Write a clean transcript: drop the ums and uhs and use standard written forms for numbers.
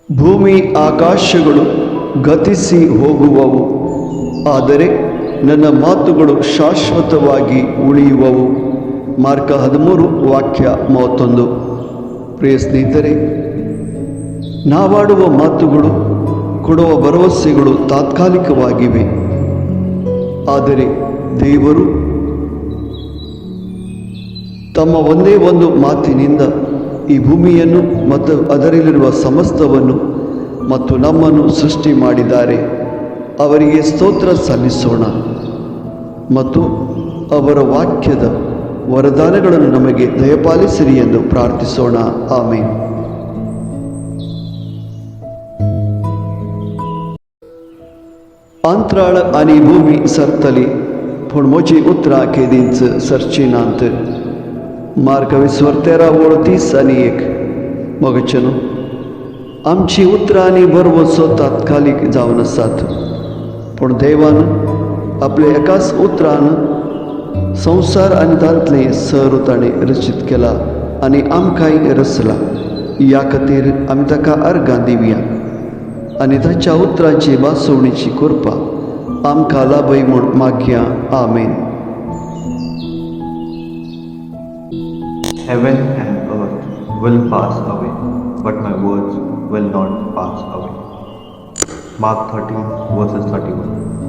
ಭೂಮಿ ಆಕಾಶಗಳು ಗತಿಸಿ ಹೋಗುವವು, ಆದರೆ ನನ್ನ ಮಾತುಗಳು ಶಾಶ್ವತವಾಗಿ ಉಳಿಯುವವು. ಮಾರ್ಕ 13 ವಾಕ್ಯ 31. ಪ್ರಿಯ ಸ್ನೇಹಿತರೆ, ನಾವಾಡುವ ಮಾತುಗಳು, ಕೊಡುವ ಭರವಸೆಗಳು ತಾತ್ಕಾಲಿಕವಾಗಿವೆ. ಆದರೆ ದೇವರು ತಮ್ಮ ಒಂದೇ ಒಂದು ಮಾತಿನಿಂದ ಈ ಭೂಮಿಯನ್ನು ಮತ್ತು ಅದರಲ್ಲಿರುವ ಸಮಸ್ತವನ್ನು ಮತ್ತು ನಮ್ಮನ್ನು ಸೃಷ್ಟಿ ಮಾಡಿದ್ದಾರೆ. ಅವರಿಗೆ ಸ್ತೋತ್ರ ಸಲ್ಲಿಸೋಣ ಮತ್ತು ಅವರ ವಾಕ್ಯದ ವರದಾನಗಳನ್ನು ನಮಗೆ ದಯಪಾಲಿಸಿರಿ ಎಂದು ಪ್ರಾರ್ಥಿಸೋಣ. ಆಮೆನ್. अंतराळ आणि भूमी सरतली, पूण म्हजी उतरां केदींच सरची नात. मार्क 20:13-1 मगचनो. आमची उतरां आनी भरवोसो तात्कालीक जावन आसात, पूण देवान आपल्या एकाच उतरान संवसार आनी तांतलें सर ताणें रचीत केला आनी आमकांय रचला. ह्या खातीर आमी ताका अर्गां दिवया आनी ताच्या उतरांची वासोवणीची कृपा आमकां लाभय म्हूण मागया. आमेन. Heaven and earth will pass away, but my words will not pass away. Mark 13 verses 31.